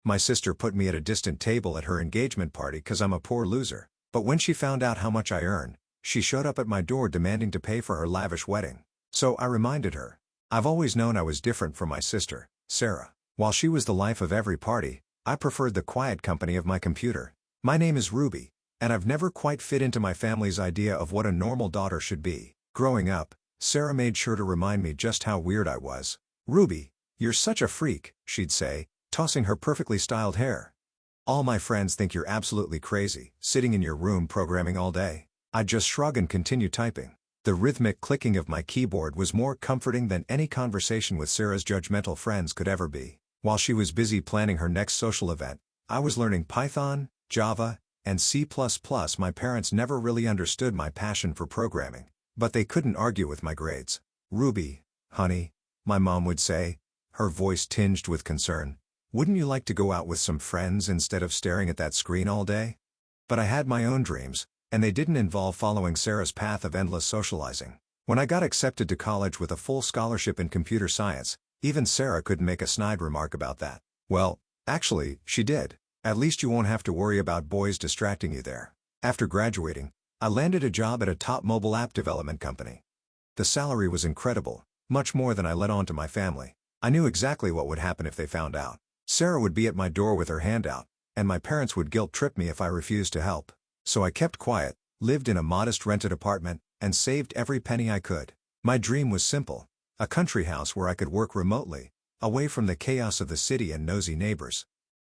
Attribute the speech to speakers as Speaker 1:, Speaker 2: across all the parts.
Speaker 1: My sister put me at a distant table at her engagement party because I'm a poor loser. But when she found out how much I earn, she showed up at my door demanding to pay for her lavish wedding. So I reminded her. I've always known I was different from my sister, Sarah. While she was the life of every party, I preferred the quiet company of my computer. My name is Ruby, and I've never quite fit into my family's idea of what a normal daughter should be. Growing up, Sarah made sure to remind me just how weird I was. "Ruby, you're such a freak," she'd say, tossing her perfectly styled hair. "All my friends think you're absolutely crazy, sitting in your room programming all day." I'd just shrug and continue typing. The rhythmic clicking of my keyboard was more comforting than any conversation with Sarah's judgmental friends could ever be. While she was busy planning her next social event, I was learning Python, Java, and C++. My parents never really understood my passion for programming, but they couldn't argue with my grades. "Ruby, honey," my mom would say, her voice tinged with concern, "wouldn't you like to go out with some friends instead of staring at that screen all day?" But I had my own dreams, and they didn't involve following Sarah's path of endless socializing. When I got accepted to college with a full scholarship in computer science, even Sarah couldn't make a snide remark about that. Well, actually, she did. "At least you won't have to worry about boys distracting you there." After graduating, I landed a job at a top mobile app development company. The salary was incredible, much more than I let on to my family. I knew exactly what would happen if they found out. Sarah would be at my door with her hand out, and my parents would guilt-trip me if I refused to help. So I kept quiet, lived in a modest rented apartment, and saved every penny I could. My dream was simple: a country house where I could work remotely, away from the chaos of the city and nosy neighbors.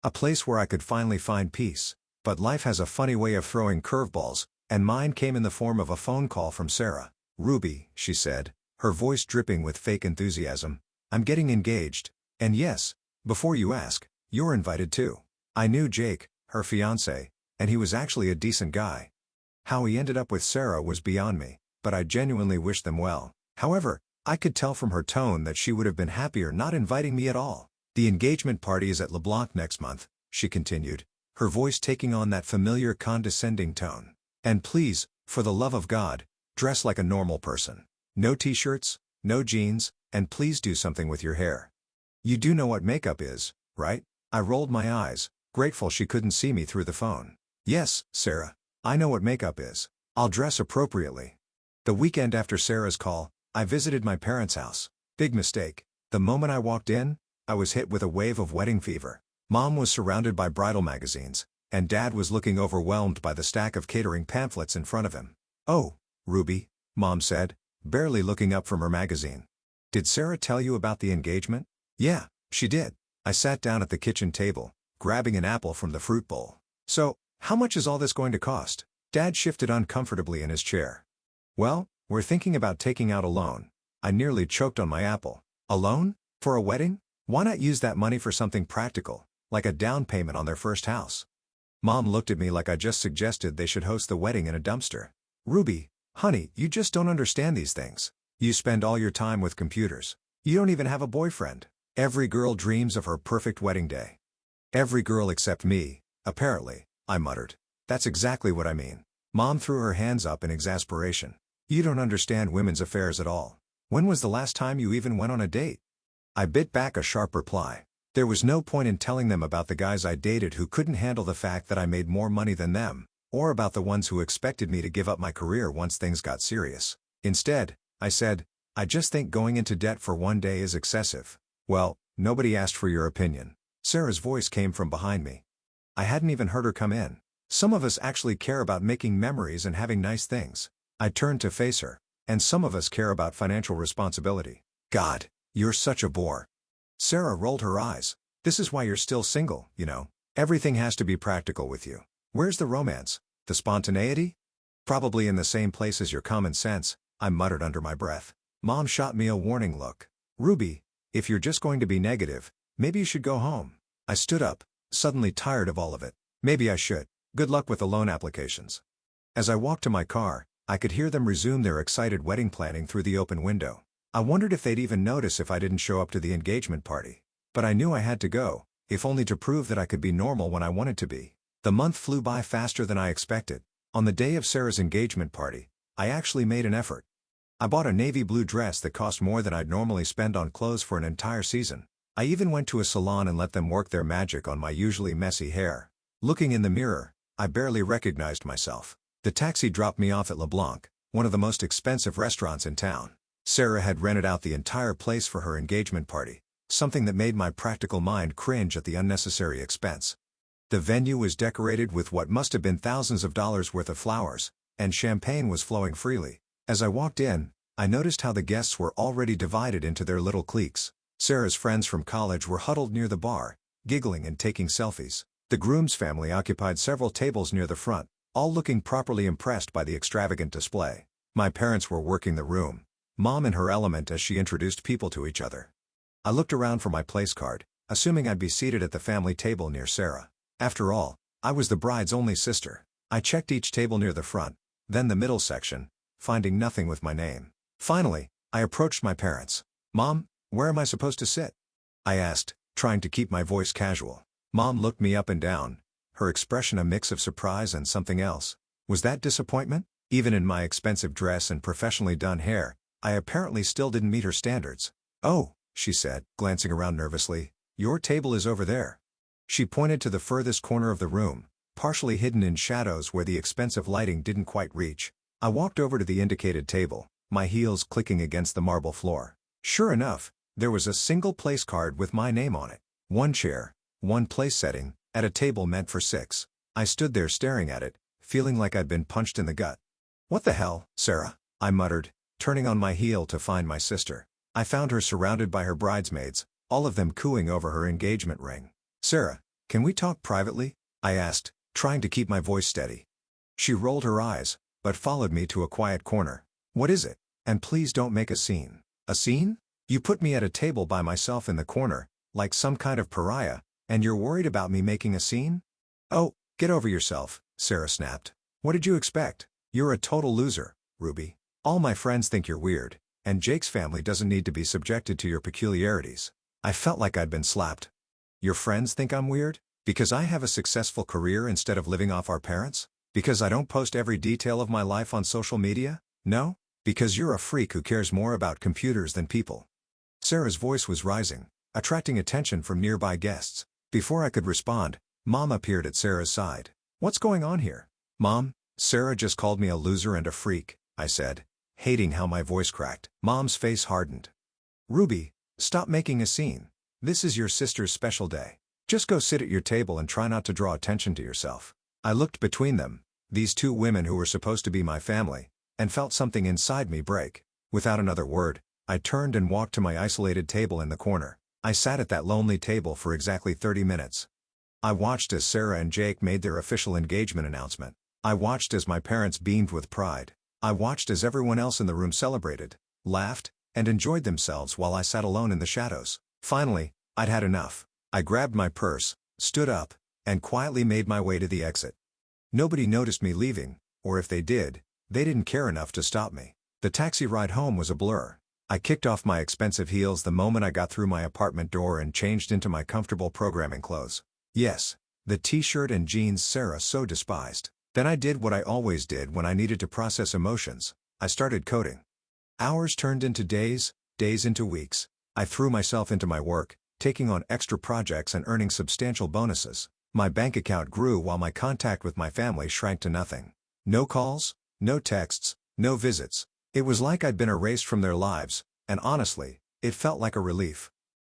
Speaker 1: A place where I could finally find peace. But life has a funny way of throwing curveballs, and mine came in the form of a phone call from Sarah. "Ruby," she said, her voice dripping with fake enthusiasm, "I'm getting engaged. And yes, before you ask, you're invited too." I knew Jake, her fiancé, and he was actually a decent guy. How he ended up with Sarah was beyond me, but I genuinely wished them well. However, I could tell from her tone that she would have been happier not inviting me at all. "The engagement party is at LeBlanc next month," she continued, her voice taking on that familiar condescending tone. "And please, for the love of God, dress like a normal person. No t-shirts, no jeans, and please do something with your hair. You do know what makeup is, right?" I rolled my eyes, grateful she couldn't see me through the phone. "Yes, Sarah, I know what makeup is. I'll dress appropriately." The weekend after Sarah's call, I visited my parents' house. Big mistake. The moment I walked in, I was hit with a wave of wedding fever. Mom was surrounded by bridal magazines, and Dad was looking overwhelmed by the stack of catering pamphlets in front of him. "Oh, Ruby," Mom said, barely looking up from her magazine. "Did Sarah tell you about the engagement?" "Yeah, she did." I sat down at the kitchen table, grabbing an apple from the fruit bowl. "So, how much is all this going to cost?" Dad shifted uncomfortably in his chair. "Well, we're thinking about taking out a loan." I nearly choked on my apple. "A loan? For a wedding? Why not use that money for something practical, like a down payment on their first house?" Mom looked at me like I just suggested they should host the wedding in a dumpster. "Ruby, honey, you just don't understand these things. You spend all your time with computers. You don't even have a boyfriend. Every girl dreams of her perfect wedding day." "Every girl except me, apparently," I muttered. "That's exactly what I mean." Mom threw her hands up in exasperation. "You don't understand women's affairs at all. When was the last time you even went on a date?" I bit back a sharp reply. There was no point in telling them about the guys I dated who couldn't handle the fact that I made more money than them, or about the ones who expected me to give up my career once things got serious. Instead, I said, "I just think going into debt for one day is excessive." "Well, nobody asked for your opinion." Sarah's voice came from behind me. I hadn't even heard her come in. "Some of us actually care about making memories and having nice things." I turned to face her. "And some of us care about financial responsibility." "God, you're such a bore." Sarah rolled her eyes. "This is why you're still single, you know. Everything has to be practical with you. Where's the romance? The spontaneity?" "Probably in the same place as your common sense," I muttered under my breath. Mom shot me a warning look. "Ruby, if you're just going to be negative, maybe you should go home." I stood up, suddenly tired of all of it. "Maybe I should. Good luck with the loan applications." As I walked to my car, I could hear them resume their excited wedding planning through the open window. I wondered if they'd even notice if I didn't show up to the engagement party. But I knew I had to go, if only to prove that I could be normal when I wanted to be. The month flew by faster than I expected. On the day of Sarah's engagement party, I actually made an effort. I bought a navy blue dress that cost more than I'd normally spend on clothes for an entire season. I even went to a salon and let them work their magic on my usually messy hair. Looking in the mirror, I barely recognized myself. The taxi dropped me off at LeBlanc, one of the most expensive restaurants in town. Sarah had rented out the entire place for her engagement party, something that made my practical mind cringe at the unnecessary expense. The venue was decorated with what must have been thousands of dollars worth of flowers, and champagne was flowing freely. As I walked in, I noticed how the guests were already divided into their little cliques. Sarah's friends from college were huddled near the bar, giggling and taking selfies. The groom's family occupied several tables near the front, all looking properly impressed by the extravagant display. My parents were working the room, Mom in her element as she introduced people to each other. I looked around for my place card, assuming I'd be seated at the family table near Sarah. After all, I was the bride's only sister. I checked each table near the front, then the middle section, finding nothing with my name. Finally, I approached my parents. "Mom, where am I supposed to sit?" I asked, trying to keep my voice casual. Mom looked me up and down, her expression a mix of surprise and something else. Was that disappointment? Even in my expensive dress and professionally done hair, I apparently still didn't meet her standards. "Oh," she said, glancing around nervously, "your table is over there." She pointed to the furthest corner of the room, partially hidden in shadows where the expensive lighting didn't quite reach. I walked over to the indicated table, my heels clicking against the marble floor. Sure enough, there was a single place card with my name on it. One chair, one place setting, at a table meant for 6. I stood there staring at it, feeling like I'd been punched in the gut. "What the hell, Sarah?" I muttered, turning on my heel to find my sister. I found her surrounded by her bridesmaids, all of them cooing over her engagement ring. "Sarah, can we talk privately?" I asked, trying to keep my voice steady. She rolled her eyes, but followed me to a quiet corner. "What is it? And please don't make a scene." "A scene? You put me at a table by myself in the corner, like some kind of pariah, and you're worried about me making a scene?" "Oh, get over yourself," Sarah snapped. "What did you expect? You're a total loser, Ruby. All my friends think you're weird, and Jake's family doesn't need to be subjected to your peculiarities." I felt like I'd been slapped. "Your friends think I'm weird? Because I have a successful career instead of living off our parents? Because I don't post every detail of my life on social media? No? Because you're a freak who cares more about computers than people." Sarah's voice was rising, attracting attention from nearby guests. Before I could respond, Mom appeared at Sarah's side. "What's going on here?" "Mom, Sarah just called me a loser and a freak," I said, hating how my voice cracked. Mom's face hardened. "Ruby, stop making a scene. This is your sister's special day. Just go sit at your table and try not to draw attention to yourself." I looked between them, these two women who were supposed to be my family, and felt something inside me break. Without another word, I turned and walked to my isolated table in the corner. I sat at that lonely table for exactly 30 minutes. I watched as Sarah and Jake made their official engagement announcement. I watched as my parents beamed with pride. I watched as everyone else in the room celebrated, laughed, and enjoyed themselves while I sat alone in the shadows. Finally, I'd had enough. I grabbed my purse, stood up, and quietly made my way to the exit. Nobody noticed me leaving, or if they did, they didn't care enough to stop me. The taxi ride home was a blur. I kicked off my expensive heels the moment I got through my apartment door and changed into my comfortable programming clothes. Yes, the t-shirt and jeans Sarah so despised. Then I did what I always did when I needed to process emotions. I started coding. Hours turned into days, days into weeks. I threw myself into my work, taking on extra projects and earning substantial bonuses. My bank account grew while my contact with my family shrank to nothing. No calls, no texts, no visits. It was like I'd been erased from their lives, and honestly, it felt like a relief.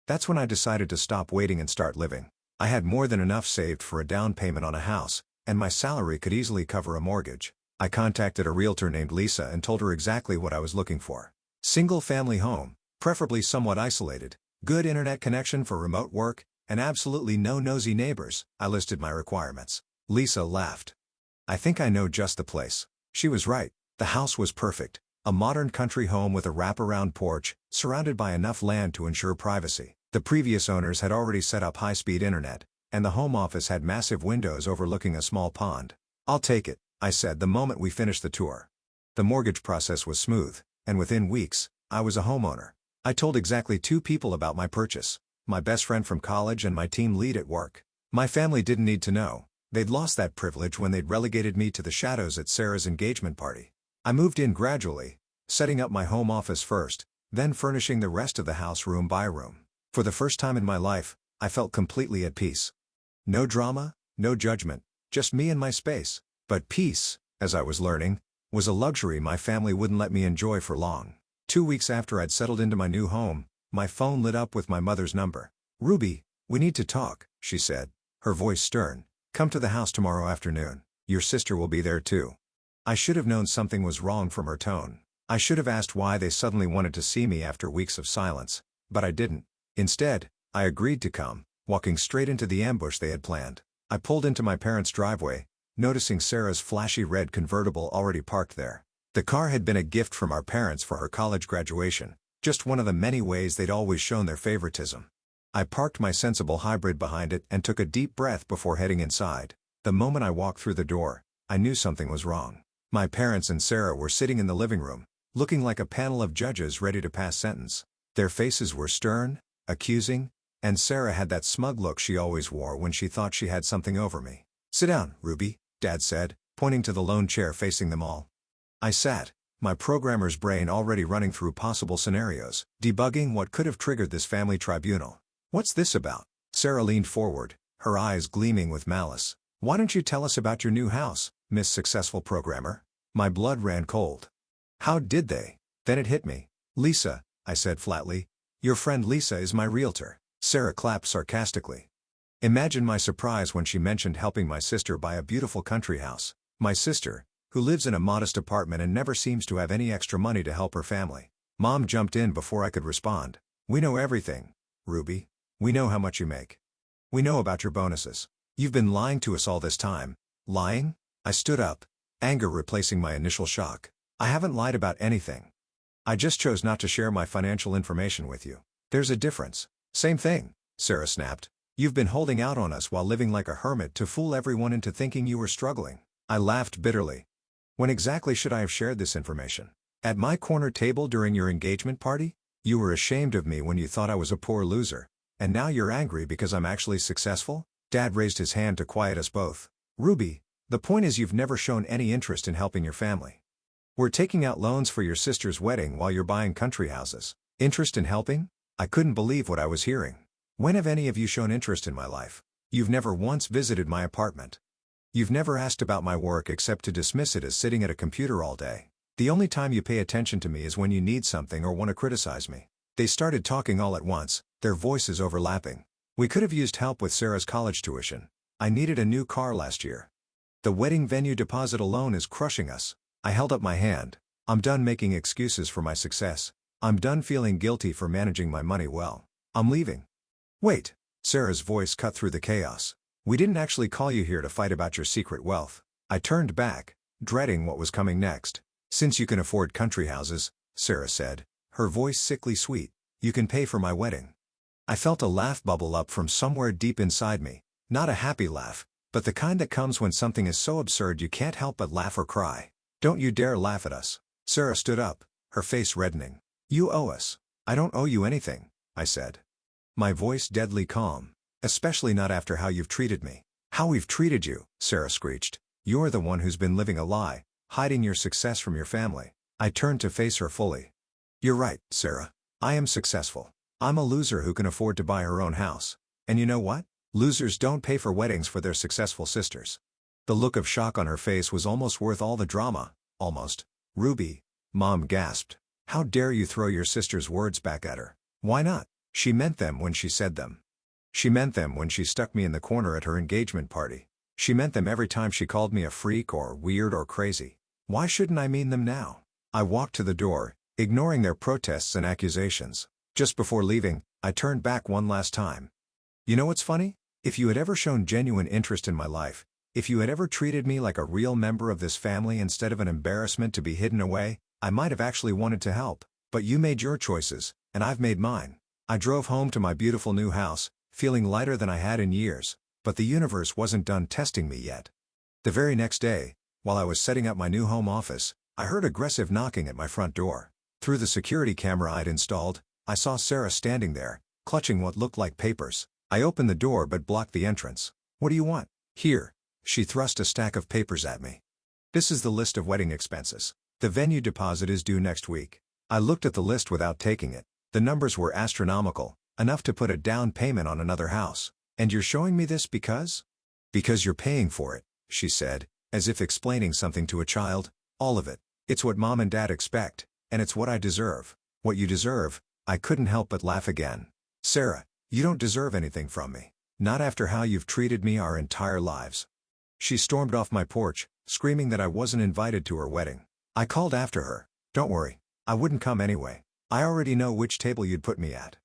Speaker 1: That's when I decided to stop waiting and start living. I had more than enough saved for a down payment on a house, and my salary could easily cover a mortgage. I contacted a realtor named Lisa and told her exactly what I was looking for. Single-family home, preferably somewhat isolated, good internet connection for remote work, and absolutely no nosy neighbors. I listed my requirements. Lisa laughed. "I think I know just the place." She was right. The house was perfect. A modern country home with a wraparound porch, surrounded by enough land to ensure privacy. The previous owners had already set up high-speed internet, and the home office had massive windows overlooking a small pond. "I'll take it," I said the moment we finished the tour. The mortgage process was smooth, and within weeks, I was a homeowner. I told exactly 2 people about my purchase: my best friend from college and my team lead at work. My family didn't need to know. They'd lost that privilege when they'd relegated me to the shadows at Sarah's engagement party. I moved in gradually, setting up my home office first, then furnishing the rest of the house room by room. For the first time in my life, I felt completely at peace. No drama, no judgment, just me and my space. But peace, as I was learning, was a luxury my family wouldn't let me enjoy for long. 2 weeks after I'd settled into my new home, my phone lit up with my mother's number. "Ruby, we need to talk," she said, her voice stern. "Come to the house tomorrow afternoon. Your sister will be there too." I should have known something was wrong from her tone. I should have asked why they suddenly wanted to see me after weeks of silence, but I didn't. Instead, I agreed to come, walking straight into the ambush they had planned. I pulled into my parents' driveway, noticing Sarah's flashy red convertible already parked there. The car had been a gift from our parents for her college graduation, just one of the many ways they'd always shown their favoritism. I parked my sensible hybrid behind it and took a deep breath before heading inside. The moment I walked through the door, I knew something was wrong. My parents and Sarah were sitting in the living room, looking like a panel of judges ready to pass sentence. Their faces were stern, accusing, and Sarah had that smug look she always wore when she thought she had something over me. "Sit down, Ruby," Dad said, pointing to the lone chair facing them all. I sat, my programmer's brain already running through possible scenarios, debugging what could have triggered this family tribunal. "What's this about?" Sarah leaned forward, her eyes gleaming with malice. "Why don't you tell us about your new house, Miss Successful Programmer?" My blood ran cold. How did they? Then it hit me. "Lisa," I said flatly. "Your friend Lisa is my realtor." Sarah clapped sarcastically. Imagine my surprise when she mentioned helping my sister buy a beautiful country house. My sister, who lives in a modest apartment and never seems to have any extra money to help her family. Mom jumped in before I could respond. "We know everything, Ruby. We know how much you make. We know about your bonuses. You've been lying to us all this time." "Lying?" I stood up, anger replacing my initial shock. "I haven't lied about anything. I just chose not to share my financial information with you." "There's a difference." "Same thing," Sarah snapped. "You've been holding out on us while living like a hermit to fool everyone into thinking you were struggling." I laughed bitterly. "When exactly should I have shared this information? At my corner table during your engagement party? You were ashamed of me when you thought I was a poor loser. And now you're angry because I'm actually successful?" Dad raised his hand to quiet us both. "Ruby, the point is you've never shown any interest in helping your family. We're taking out loans for your sister's wedding while you're buying country houses. Interest in helping?" I couldn't believe what I was hearing. "When have any of you shown interest in my life? You've never once visited my apartment. You've never asked about my work except to dismiss it as sitting at a computer all day. The only time you pay attention to me is when you need something or want to criticize me." They started talking all at once, their voices overlapping. "We could have used help with Sarah's college tuition. I needed a new car last year. The wedding venue deposit alone is crushing us." I held up my hand. "I'm done making excuses for my success. I'm done feeling guilty for managing my money well. I'm leaving." "Wait." Sarah's voice cut through the chaos. "We didn't actually call you here to fight about your secret wealth." I turned back, dreading what was coming next. "Since you can afford country houses," Sarah said, her voice sickly sweet, "you can pay for my wedding." I felt a laugh bubble up from somewhere deep inside me. Not a happy laugh, but the kind that comes when something is so absurd you can't help but laugh or cry. "Don't you dare laugh at us." Sarah stood up, her face reddening. "You owe us." "I don't owe you anything," I said. My voice deadly calm. "Especially not after how you've treated me." "How we've treated you," Sarah screeched. "You're the one who's been living a lie, hiding your success from your family." I turned to face her fully. "You're right, Sarah. I am successful. I'm a loser who can afford to buy her own house. And you know what? Losers don't pay for weddings for their successful sisters." The look of shock on her face was almost worth all the drama. "Almost." "Ruby," Mom gasped. "How dare you throw your sister's words back at her?" "Why not? She meant them when she said them. She meant them when she stuck me in the corner at her engagement party. She meant them every time she called me a freak or weird or crazy. Why shouldn't I mean them now?" I walked to the door, ignoring their protests and accusations. Just before leaving, I turned back one last time. "You know what's funny? If you had ever shown genuine interest in my life, if you had ever treated me like a real member of this family instead of an embarrassment to be hidden away, I might have actually wanted to help. But you made your choices, and I've made mine." I drove home to my beautiful new house, feeling lighter than I had in years, but the universe wasn't done testing me yet. The very next day, while I was setting up my new home office, I heard aggressive knocking at my front door. Through the security camera I'd installed, I saw Sarah standing there, clutching what looked like papers. I opened the door but blocked the entrance. "What do you want?" "Here." She thrust a stack of papers at me. "This is the list of wedding expenses. The venue deposit is due next week." I looked at the list without taking it. The numbers were astronomical. enough to put a down payment on another house. And you're showing me this because? Because you're paying for it, she said, as if explaining something to a child. All of it. It's what mom and dad expect, and it's what I deserve. What you deserve? I couldn't help but laugh again. Sarah, you don't deserve anything from me. Not after how you've treated me our entire lives. She stormed off my porch, screaming that I wasn't invited to her wedding. I called after her. Don't worry. I wouldn't come anyway. I already know which table you'd put me at.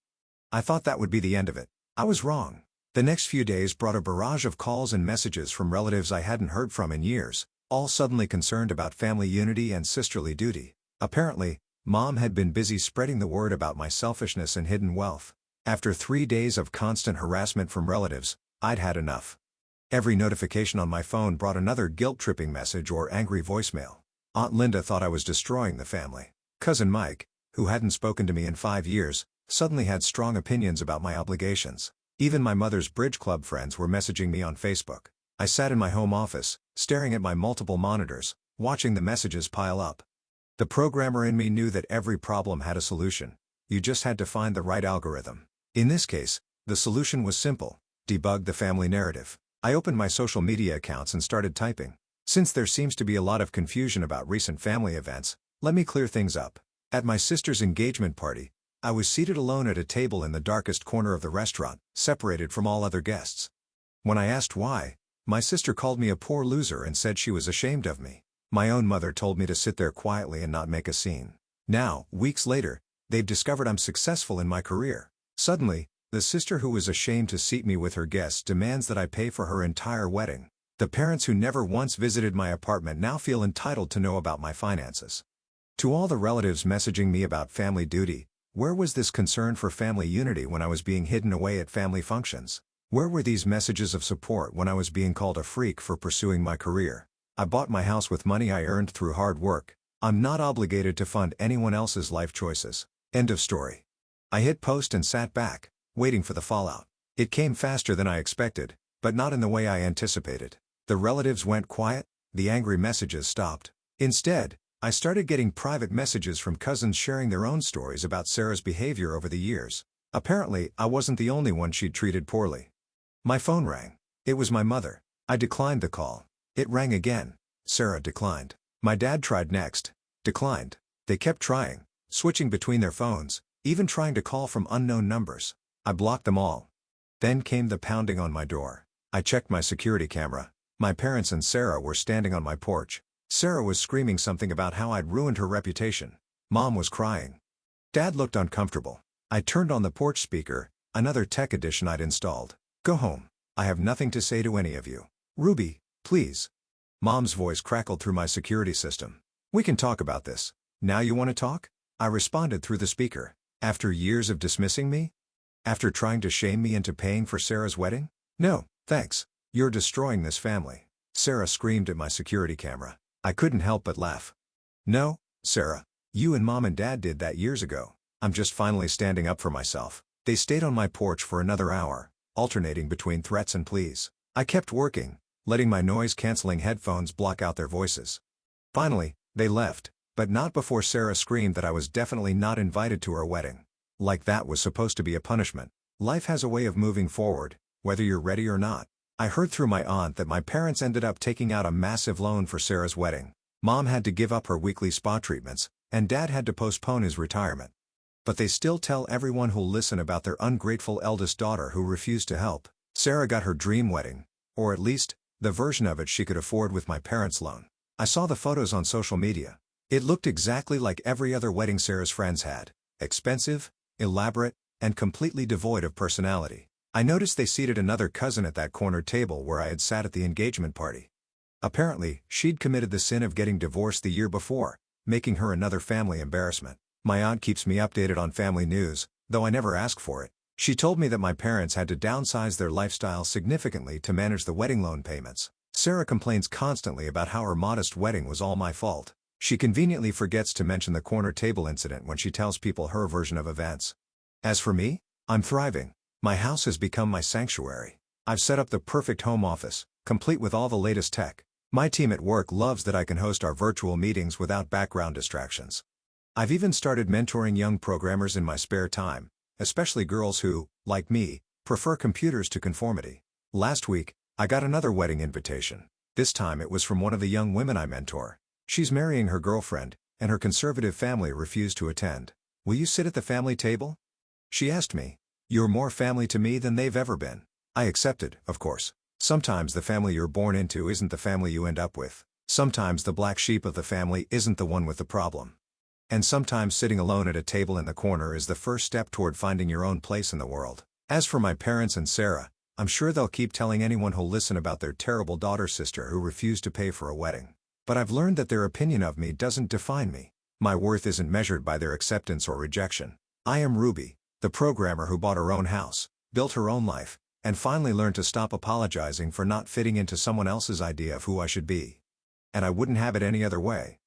Speaker 1: I thought that would be the end of it. I was wrong. The next few days brought a barrage of calls and messages from relatives I hadn't heard from in years, all suddenly concerned about family unity and sisterly duty. Apparently, Mom had been busy spreading the word about my selfishness and hidden wealth. After 3 days of constant harassment from relatives, I'd had enough. Every notification on my phone brought another guilt-tripping message or angry voicemail. Aunt Linda thought I was destroying the family. Cousin Mike, who hadn't spoken to me in 5 years, suddenly had strong opinions about my obligations. Even my mother's bridge club friends were messaging me on Facebook. I sat in my home office, staring at my multiple monitors, watching the messages pile up. The programmer in me knew that every problem had a solution. You just had to find the right algorithm. In this case, the solution was simple: debug the family narrative. I opened my social media accounts and started typing. Since there seems to be a lot of confusion about recent family events, let me clear things up. At my sister's engagement party, I was seated alone at a table in the darkest corner of the restaurant, separated from all other guests. When I asked why, my sister called me a poor loser and said she was ashamed of me. My own mother told me to sit there quietly and not make a scene. Now, weeks later, they've discovered I'm successful in my career. Suddenly, the sister who was ashamed to seat me with her guests demands that I pay for her entire wedding. The parents who never once visited my apartment now feel entitled to know about my finances. To all the relatives messaging me about family duty, where was this concern for family unity when I was being hidden away at family functions? Where were these messages of support when I was being called a freak for pursuing my career? I bought my house with money I earned through hard work. I'm not obligated to fund anyone else's life choices. End of story. I hit post and sat back, waiting for the fallout. It came faster than I expected, but not in the way I anticipated. The relatives went quiet, the angry messages stopped. Instead, I started getting private messages from cousins sharing their own stories about Sarah's behavior over the years. Apparently, I wasn't the only one she'd treated poorly. My phone rang. It was my mother. I declined the call. It rang again. Sarah declined. My dad tried next. Declined. They kept trying, switching between their phones, even trying to call from unknown numbers. I blocked them all. Then came the pounding on my door. I checked my security camera. My parents and Sarah were standing on my porch. Sarah was screaming something about how I'd ruined her reputation. Mom was crying. Dad looked uncomfortable. I turned on the porch speaker, another tech edition I'd installed. Go home. I have nothing to say to any of you. Ruby, please. Mom's voice crackled through my security system. We can talk about this. Now you want to talk? I responded through the speaker. After years of dismissing me? After trying to shame me into paying for Sarah's wedding? No, thanks. You're destroying this family. Sarah screamed at my security camera. I couldn't help but laugh. No, Sarah. You and Mom and Dad did that years ago. I'm just finally standing up for myself. They stayed on my porch for another hour, alternating between threats and pleas. I kept working, letting my noise-canceling headphones block out their voices. Finally, they left, but not before Sarah screamed that I was definitely not invited to her wedding. Like that was supposed to be a punishment. Life has a way of moving forward, whether you're ready or not. I heard through my aunt that my parents ended up taking out a massive loan for Sarah's wedding. Mom had to give up her weekly spa treatments, and Dad had to postpone his retirement. But they still tell everyone who'll listen about their ungrateful eldest daughter who refused to help. Sarah got her dream wedding, or at least, the version of it she could afford with my parents' loan. I saw the photos on social media. It looked exactly like every other wedding Sarah's friends had. Expensive, elaborate, and completely devoid of personality. I noticed they seated another cousin at that corner table where I had sat at the engagement party. Apparently, she'd committed the sin of getting divorced the year before, making her another family embarrassment. My aunt keeps me updated on family news, though I never ask for it. She told me that my parents had to downsize their lifestyle significantly to manage the wedding loan payments. Sarah complains constantly about how her modest wedding was all my fault. She conveniently forgets to mention the corner table incident when she tells people her version of events. As for me, I'm thriving. My house has become my sanctuary. I've set up the perfect home office, complete with all the latest tech. My team at work loves that I can host our virtual meetings without background distractions. I've even started mentoring young programmers in my spare time, especially girls who, like me, prefer computers to conformity. Last week, I got another wedding invitation. This time it was from one of the young women I mentor. She's marrying her girlfriend, and her conservative family refused to attend. "Will you sit at the family table?" she asked me. "You're more family to me than they've ever been." I accepted, of course. Sometimes the family you're born into isn't the family you end up with. Sometimes the black sheep of the family isn't the one with the problem. And sometimes sitting alone at a table in the corner is the first step toward finding your own place in the world. As for my parents and Sarah, I'm sure they'll keep telling anyone who'll listen about their terrible daughter-sister who refused to pay for a wedding. But I've learned that their opinion of me doesn't define me. My worth isn't measured by their acceptance or rejection. I am Ruby, the programmer who bought her own house, built her own life, and finally learned to stop apologizing for not fitting into someone else's idea of who I should be. And I wouldn't have it any other way.